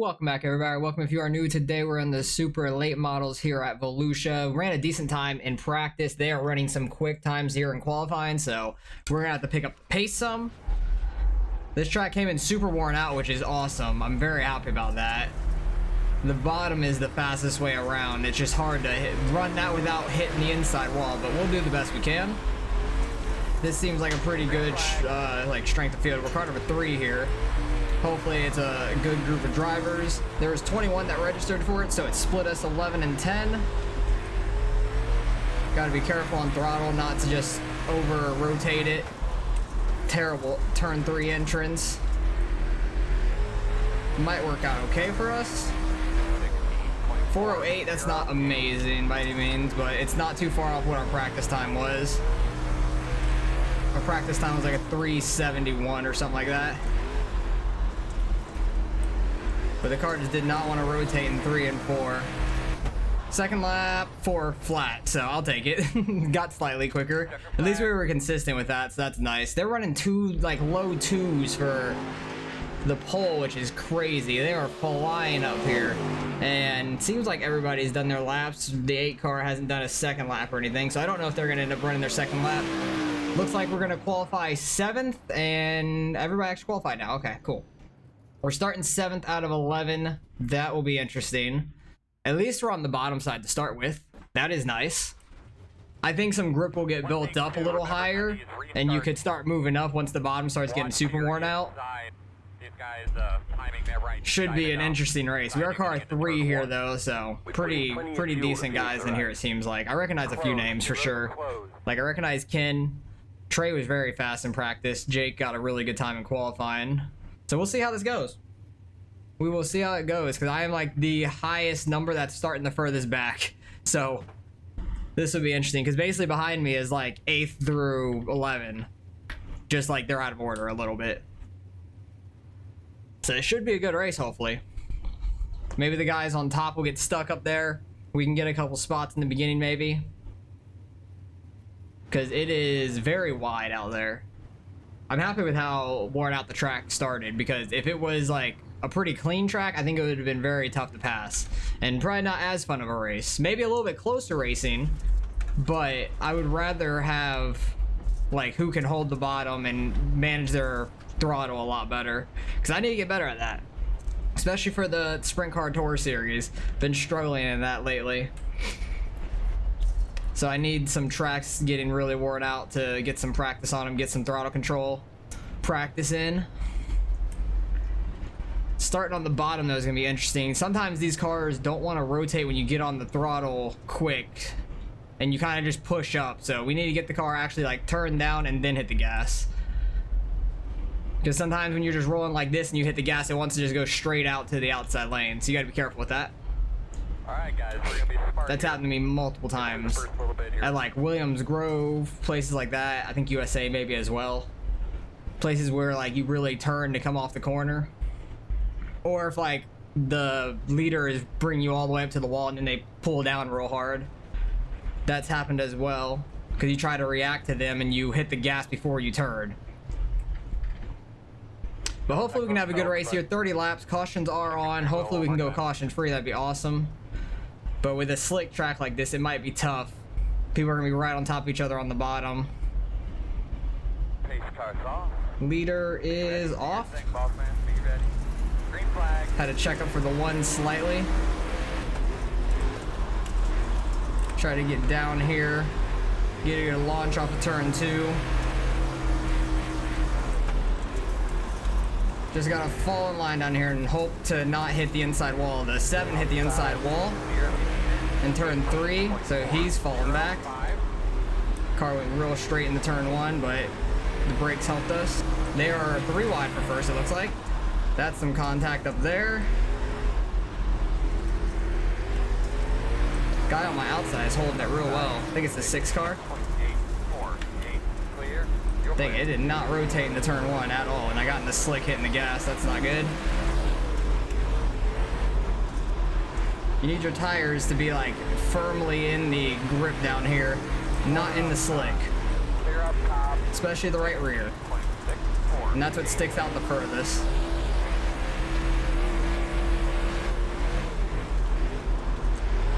Welcome back, everybody. Welcome if you are new. Today we're in the super late models here at Volusia. Ran a decent time in practice. They are running some quick times here in qualifying, so we're gonna have to pick up the pace some. This track came in super worn out, which is awesome. I'm very happy about that. The bottom is the fastest way around. It's just hard to run that without hitting the inside wall, but we'll do the best we can. This seems like a pretty good like strength of field. We're car number 3 here. Hopefully it's a good group of drivers. There was 21 that registered for it, so it split us 11 and 10. Gotta be careful on throttle not to just over rotate it. Terrible turn 3 entrance. Might work out okay for us. 408, that's not amazing by any means, but it's not too far off what our practice time was. Our practice time was like a 371 or something like that. But the car just did not want to rotate in 3 and 4. Second lap, 4 flat, so I'll take it. Got slightly quicker. At least we were consistent with that, so that's nice. They're running like low 2s for the pole, which is crazy. They are flying up here. And it seems like everybody's done their laps. The 8 car hasn't done a second lap or anything, so I don't know if they're going to end up running their second lap. Looks like we're going to qualify 7th, and everybody actually qualified now. Okay, cool. We're starting 7th out of 11. That will be interesting. At least we're on the bottom side to start with. That is nice. I think some grip will get built up a little higher, and you could start moving up once the bottom starts getting super worn out. Should be an interesting race. We are car 3 here though, so pretty decent guys in here it seems like. I recognize a few names for sure. Like I recognize Ken. Trey was very fast in practice. Jake got a really good time in qualifying. So we'll see how this goes. We will see how it goes, because I am like the highest number that's starting the furthest back. So this will be interesting, because basically behind me is like 8th through 11. Just like they're out of order a little bit. So it should be a good race, hopefully. Maybe the guys on top will get stuck up there. We can get a couple spots in the beginning, maybe. Because it is very wide out there. I'm happy with how worn out the track started, because if it was like a pretty clean track, I think it would have been very tough to pass and probably not as fun of a race. Maybe a little bit closer racing, but I would rather have like who can hold the bottom and manage their throttle a lot better, because I need to get better at that, especially for the Sprint Car Tour series. Been struggling in that lately. So I need some tracks getting really worn out to get some practice on them, get some throttle control practice in. Starting on the bottom though is gonna be interesting. Sometimes these cars don't want to rotate when you get on the throttle quick, and you kind of just push up. So we need to get the car actually like turn down and then hit the gas. Because sometimes when you're just rolling like this and you hit the gas, it wants to just go straight out to the outside lane. So you gotta be careful with that. Alright guys, we're gonna be smart. That's happened to me multiple times. At like Williams Grove, places like that. I think USA maybe as well. Places where like you really turn to come off the corner. Or if like the leader is bringing you all the way up to the wall and then they pull down real hard. That's happened as well. Because you try to react to them and you hit the gas before you turn. But hopefully we can have a good race here. 30 laps, cautions are on. Hopefully we can go caution free, that'd be awesome. But with a slick track like this, it might be tough. People are gonna be right on top of each other on the bottom. Leader is off. Had to check up for the 1 slightly. Try to get down here. Get your launch off of turn 2. Just gotta fall in line down here and hope to not hit the inside wall. The 7 hit the inside wall in turn 3, so he's falling back. Car went real straight into turn 1, but the brakes helped us. They are 3 wide for first, it looks like. That's some contact up there. Guy on my outside is holding it real well. I think it's the 6 car. Dang, it did not rotate into turn 1 at all, and I got in the slick hitting the gas. That's not good. You need your tires to be like firmly in the grip down here, not in the slick. Especially the right rear. And that's what sticks out the furthest.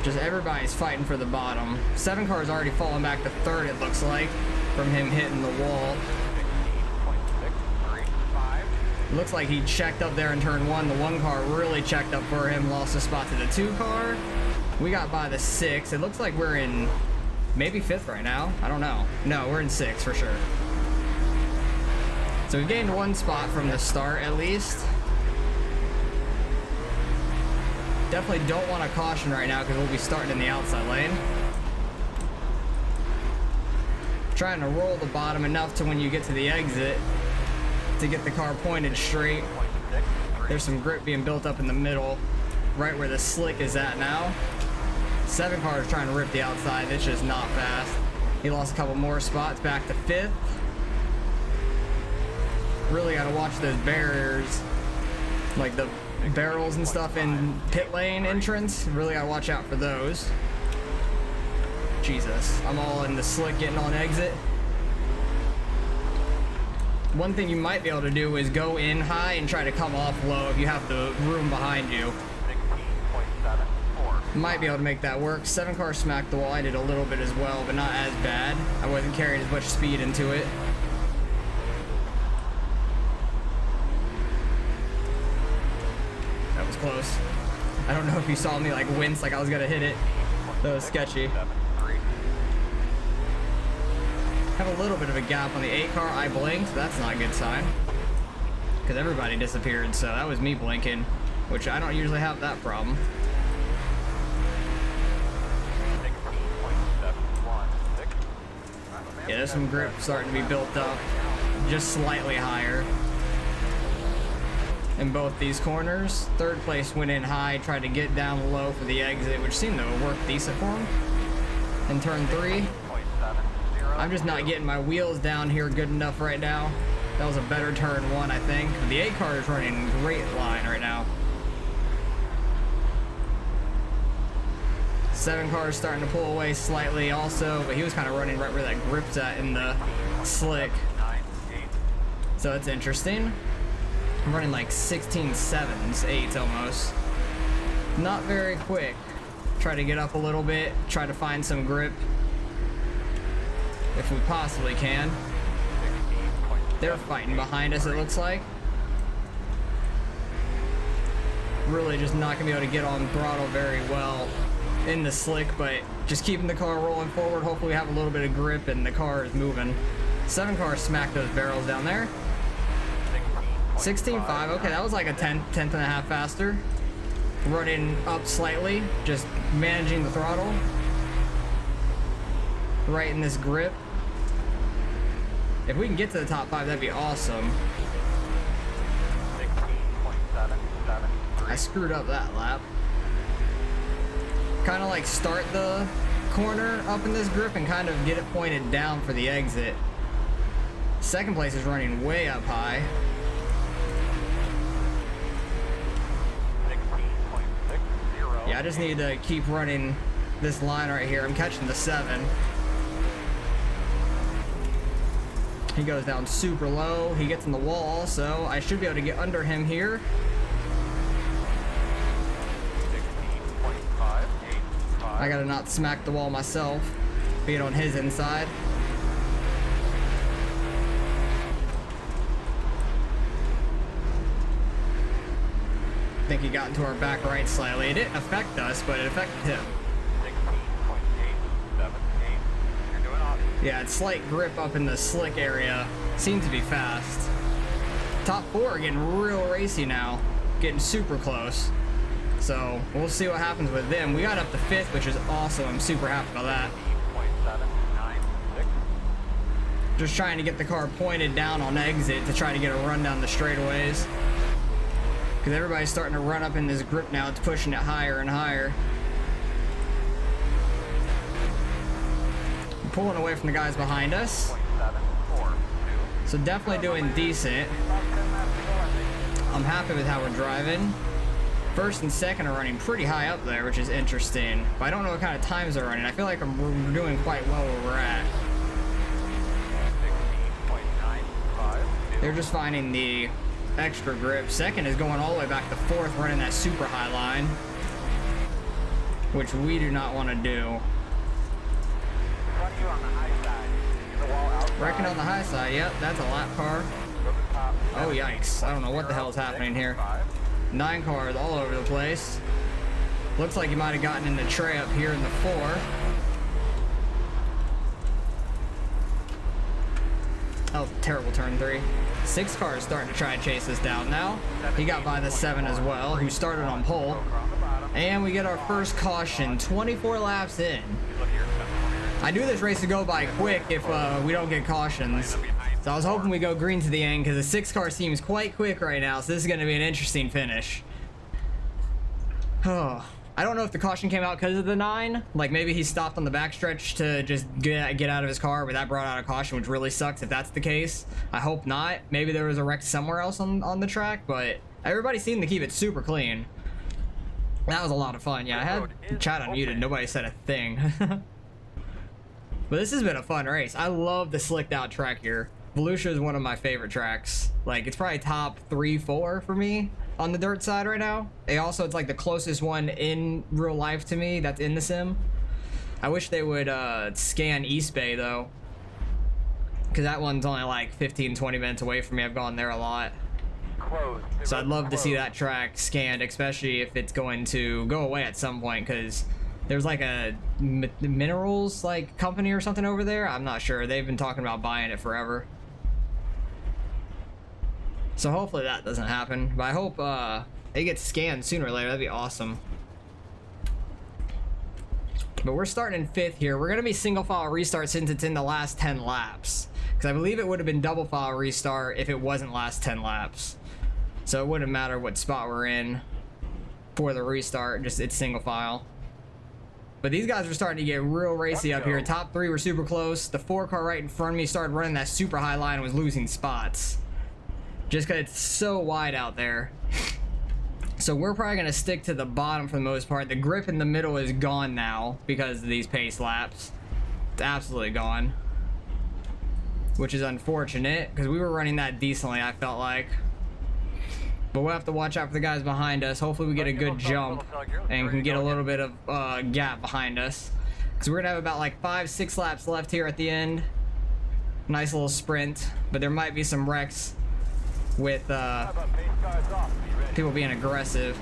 Just everybody's fighting for the bottom. 7 car's already falling back to third, it looks like, from him hitting the wall. Looks like he checked up there in turn 1. The 1 car really checked up for him, lost a spot to the 2 car. We got by the 6. It looks like we're in maybe 5th right now. I don't know. No, we're in 6th for sure. So we gained 1 spot from the start at least. Definitely don't want to caution right now because we'll be starting in the outside lane. Trying to roll the bottom enough to when you get to the exit to get the car pointed straight. There's some grip being built up in the middle, right where the slick is at now. 7 car is trying to rip the outside. It's just not fast. He lost a couple more spots, back to 5th. Really got to watch those barriers, like the barrels and stuff in pit lane entrance. Really got to watch out for those. Jesus, I'm all in the slick getting on exit. One thing you might be able to do is go in high and try to come off low if you have the room behind you. Might be able to make that work. 7 car smacked the wall. I did a little bit as well, but not as bad. I wasn't carrying as much speed into it. That was close. I don't know if you saw me like wince like I was gonna hit it. That was sketchy. Have a little bit of a gap on the 8 car. I blinked. That's not a good sign. Because everybody disappeared, so that was me blinking, which I don't usually have that problem. Yeah, there's some grip starting to be built up, just slightly higher in both these corners. 3rd place went in high, tried to get down low for the exit, which seemed to work decent for him. In turn 3, I'm just not getting my wheels down here good enough right now. That was a better turn 1, I think. But the 8 car is running a great line right now. 7 car is starting to pull away slightly also, but he was kind of running right where that grip's at in the slick. So it's interesting. I'm running like 16 7s, 8s almost. Not very quick. Try to get up a little bit, try to find some grip if we possibly can. They're fighting behind us, it looks like. Really just not gonna be able to get on throttle very well in the slick, but just keeping the car rolling forward. Hopefully we have a little bit of grip and the car is moving. 7 car smacked those barrels down there. 16.5, okay, that was like a tenth and a half faster. Running up slightly, just managing the throttle. Right in this grip. If we can get to the top 5, that'd be awesome. I screwed up that lap. Kind of like start the corner up in this grip and kind of get it pointed down for the exit. 2nd place is running way up high. Yeah, I just need to keep running this line right here. I'm catching the 7. He goes down super low. He gets in the wall, so I should be able to get under him here. I gotta not smack the wall myself. Be it on his inside. I think he got into our back right slightly. It didn't affect us, but it affected him. Yeah, it's slight grip up in the slick area. Seems to be fast. Top 4 are getting real racy now. Getting super close. So, we'll see what happens with them. We got up to 5th, which is awesome. I'm super happy about that. Just trying to get the car pointed down on exit to try to get a run down the straightaways. Because everybody's starting to run up in this grip now. It's pushing it higher and higher. Pulling away from the guys behind us. So definitely doing decent. I'm happy with how we're driving. 1st and 2nd are running pretty high up there, which is interesting. But I don't know what kind of times they're running. I feel like we're doing quite well where we're at. They're just finding the extra grip. 2nd is going all the way back to 4th, running that super high line. which we do not want to do. Front of you on the high side. In the wall outside. Wrecking on the high side, yep, that's a lap car. Go to the top. Oh, yikes. I don't know what the hell is happening here. 9 cars all over the place. Looks like you might have gotten in the tray up here in the 4. Oh, terrible turn 3. 6 cars starting to try and chase us down now. He got by the 7 as well, who started on pole. And we get our first caution, 24 laps in. I knew this race would go by quick if we don't get cautions. So I was hoping we go green to the end because the 6 car seems quite quick right now. So this is going to be an interesting finish. Oh, I don't know if the caution came out because of the 9. Like maybe he stopped on the backstretch to just get out of his car, but that brought out a caution, which really sucks if that's the case. I hope not. Maybe there was a wreck somewhere else on the track, but everybody seemed to keep it super clean. That was a lot of fun. Yeah, I had chat unmuted. Nobody said a thing. But this has been a fun race. I love the slicked out track here. Volusia is one of my favorite tracks. Like, it's probably top 3, 4 for me on the dirt side right now. It's like the closest one in real life to me that's in the sim. I wish they would scan East Bay though, because that one's only like 15-20 minutes away from me. I've gone there a lot. So I'd love to see that track scanned, especially if it's going to go away at some point, because there's like a minerals like company or something over there. I'm not sure. They've been talking about buying it forever. So hopefully that doesn't happen. But I hope it gets scanned sooner or later. That'd be awesome. But we're starting in 5th here. We're going to be single file restart since it's in the last 10 laps. Because I believe it would have been double file restart if it wasn't last 10 laps. So it wouldn't matter what spot we're in for the restart. Just it's single file. But these guys are starting to get real racy up here. Top 3 were super close. The 4 car right in front of me started running that super high line and was losing spots. Just because it's so wide out there. So we're probably going to stick to the bottom for the most part. The grip in the middle is gone now because of these pace laps. It's absolutely gone. Which is unfortunate because we were running that decently, I felt like. But we'll have to watch out for the guys behind us. Hopefully we get a good jump and can get a little bit of gap behind us. Because we're going to have about like 5-6 laps left here at the end. Nice little sprint. But there might be some wrecks with people being aggressive.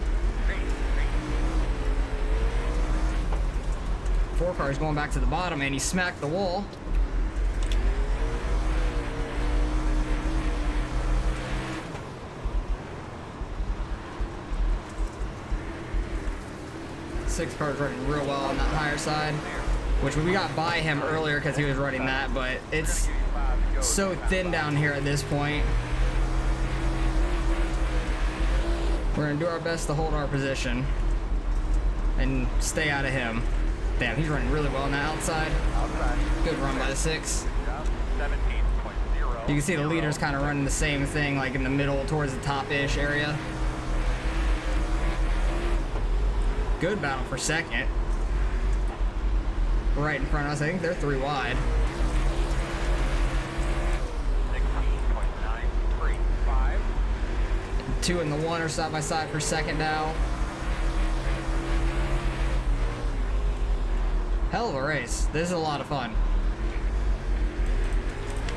4 cars going back to the bottom and he smacked the wall. Six cars running real well on that higher side, which we got by him earlier because he was running that, but it's so thin down here at this point. We're gonna do our best to hold our position and stay out of him. Damn, he's running really well on that outside. Good run by the 6. You can see the leader's kind of running the same thing, like in the middle towards the top-ish area. Good battle for 2nd. Right in front of us. I think they're 3 wide. 16.935. 2 and the 1 are side by side for 2nd now. Hell of a race. This is a lot of fun.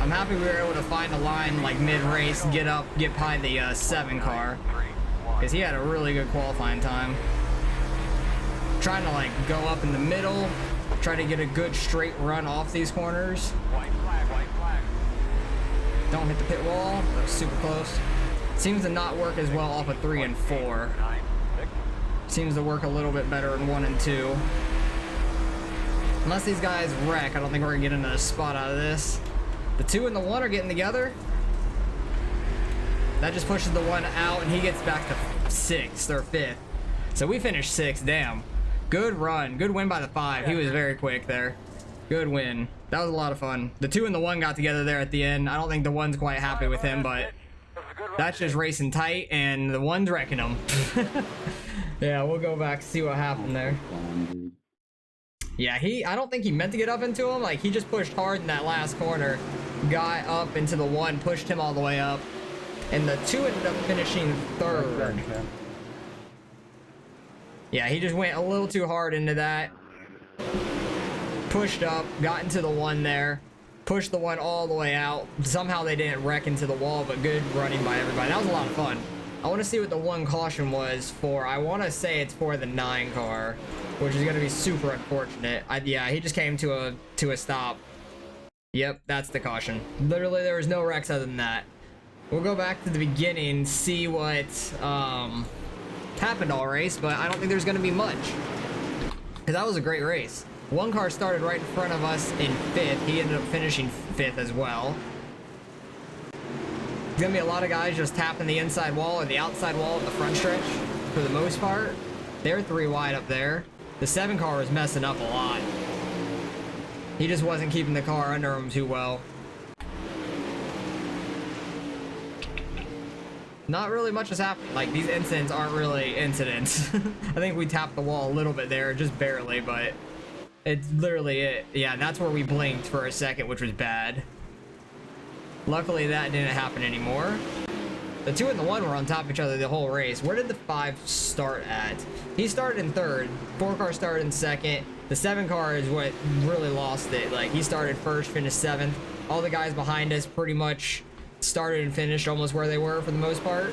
I'm happy we were able to find a line like mid-race, get by the 7 car, because he had a really good qualifying time. Trying to like go up in the middle, try to get a good straight run off these corners. White flag, white flag. Don't hit the pit wall. That was super close. Seems to not work as well off of 3 and 4. Seems to work a little bit better in 1 and 2. Unless these guys wreck, I don't think we're gonna get another spot out of this. The 2 and the 1 are getting together. That just pushes the 1 out and he gets back to 6th or 5th. So we finished 6th, damn. Good run, good win by the 5. He was very quick there. Good win. That was a lot of fun. The 2 and the 1 got together there at the end. I don't think the 1's quite happy with him, but that's just racing tight and the 1's wrecking him. Yeah, we'll go back see what happened there. Yeah, I don't think he meant to get up into him. Like, he just pushed hard in that last corner, got up into the 1, pushed him all the way up, and the 2 ended up finishing 3rd. Yeah, he just went a little too hard into that. Pushed up, got into the one there. Pushed the one all the way out. Somehow they didn't wreck into the wall, but good running by everybody. That was a lot of fun. I want to see what the one caution was for. I want to say it's for the 9 car, which is going to be super unfortunate. Yeah, he just came to a stop. Yep, that's the caution. Literally, there was no wrecks other than that. We'll go back to the beginning, see what happened all race, but I don't think there's going to be much. Because that was a great race. One car started right in front of us in 5th. He ended up finishing 5th as well. There's going to be a lot of guys just tapping the inside wall or the outside wall at the front stretch for the most part. They're 3 wide up there. The 7 car was messing up a lot. He just wasn't keeping the car under him too well. Not really much has happened. Like, these incidents aren't really incidents. I think we tapped the wall a little bit there, just barely, but it's literally it. Yeah, that's where we blinked for a second, which was bad. Luckily, that didn't happen anymore. The 2 and the 1 were on top of each other the whole race. Where did the 5 start at? He started in 3rd. 4 car started in 2nd. The 7 car is what really lost it. Like, he started 1st, finished 7th. All the guys behind us pretty much started and finished almost where they were for the most part.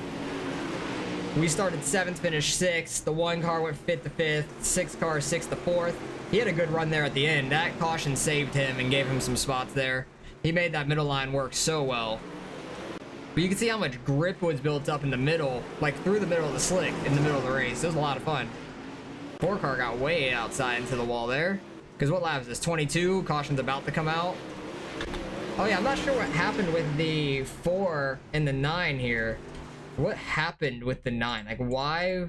We started 7th, finished 6th. The 1 car went 5th to 5th. 6 car 6th to 4th. He had a good run there at the end. That caution saved him and gave him some spots there. He made that middle line work so well. But you can see how much grip was built up in the middle, like through the middle of the slick in the middle of the race. It was a lot of fun. 4 car got way outside into the wall there. Because what lap is this? 22. Caution's about to come out. Oh yeah, I'm not sure what happened with the 4 and the 9 here. What happened with the 9? Like, why?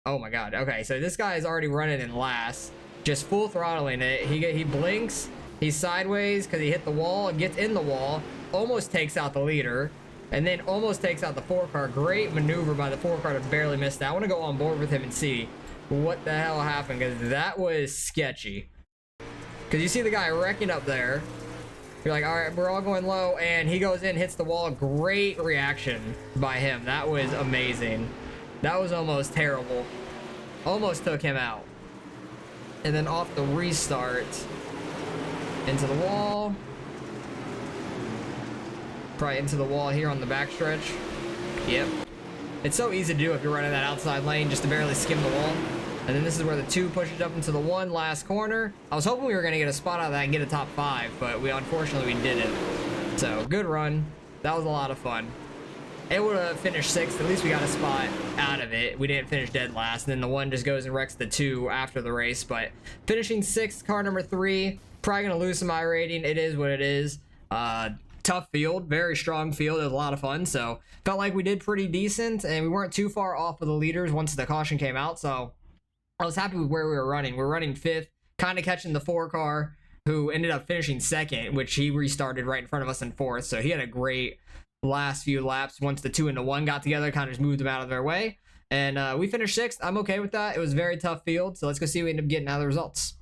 Oh my god. Okay, so this guy is already running in last. Just full throttling it. He blinks. He's sideways because he hit the wall, gets in the wall, almost takes out the leader, and then almost takes out the 4 car. Great maneuver by the 4 car to barely miss that. I want to go on board with him and see what the hell happened, because that was sketchy. Because you see the guy wrecking up there. You're like, all right, we're all going low, and he goes in, hits the wall. Great reaction by him. That was amazing. That was almost terrible. Almost took him out. And then off the restart, into the wall. Probably into the wall here on the backstretch. Yep. It's so easy to do if you're running that outside lane, just to barely skim the wall. And then this is where the 2 pushes up into the 1 last corner. I was hoping we were going to get a spot out of that and get a top 5, but unfortunately we didn't. So, good run. That was a lot of fun. It would have finished 6th. At least we got a spot out of it. We didn't finish dead last. And then the 1 just goes and wrecks the 2 after the race. But finishing 6th, car number 3. Probably going to lose some iRating. It is what it is. Tough field. Very strong field. It was a lot of fun. So, felt like we did pretty decent. And we weren't too far off of the leaders once the caution came out. So, I was happy with where we were running. We were running 5th. Kind of catching the 4 car, who ended up finishing 2nd, which he restarted right in front of us in 4th. So, he had a great last few laps. Once the 2 and the 1 got together, kind of just moved them out of their way. And we finished 6th. I'm okay with that. It was a very tough field. So, let's go see what we end up getting out of the results.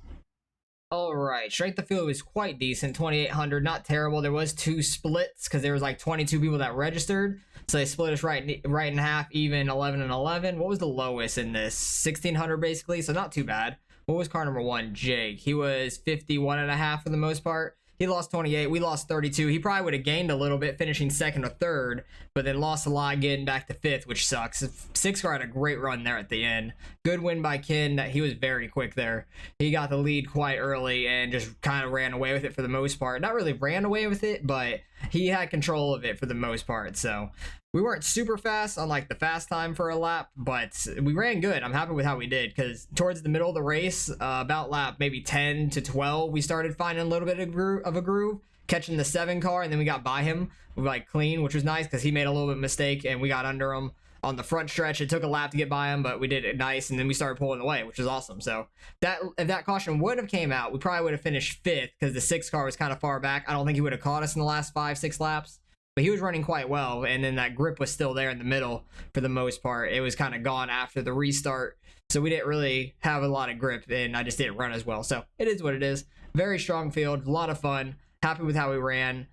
All right, strength of field was quite decent, 2,800, not terrible. There was 2 splits because there was like 22 people that registered, so they split us right in half, even 11 and 11. What was the lowest in this? 1,600 basically, so not too bad. What was car number 1? Jake. He was 51.5 for the most part. He lost 28. We lost 32. He probably would have gained a little bit, finishing 2nd or 3rd, but then lost a lot getting back to 5th, which sucks. 6 car had a great run there at the end. Good win by Ken. He was very quick there. He got the lead quite early and just kind of ran away with it for the most part. Not really ran away with it, but he had control of it for the most part. So we weren't super fast on like the fast time for a lap, but we ran good. I'm happy with how we did, because towards the middle of the race, about lap maybe 10 to 12, we started finding a little bit of a groove, catching the 7 car, and then we got by him like clean, which was nice because he made a little bit of mistake and we got under him on the front stretch. It took a lap to get by him, but we did it nice, and then we started pulling away, which was awesome. So if that caution would have came out, we probably would have finished 5th because the 6 car was kind of far back. I don't think he would have caught us in the last 5-6 laps. But he was running quite well, and then that grip was still there in the middle for the most part. It was kind of gone after the restart, so we didn't really have a lot of grip, and I just didn't run as well. So it is what it is. Very strong field, a lot of fun. Happy with how we ran.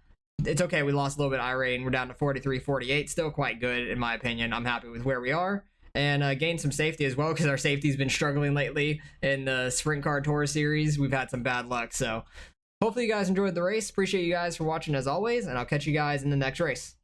It's okay, we lost a little bit of iRating. We're down to 43, 48. Still quite good, in my opinion. I'm happy with where we are. and gain some safety as well, because our safety's been struggling lately in the Sprint Car Tour series. We've had some bad luck, so hopefully you guys enjoyed the race. Appreciate you guys for watching as always, and I'll catch you guys in the next race.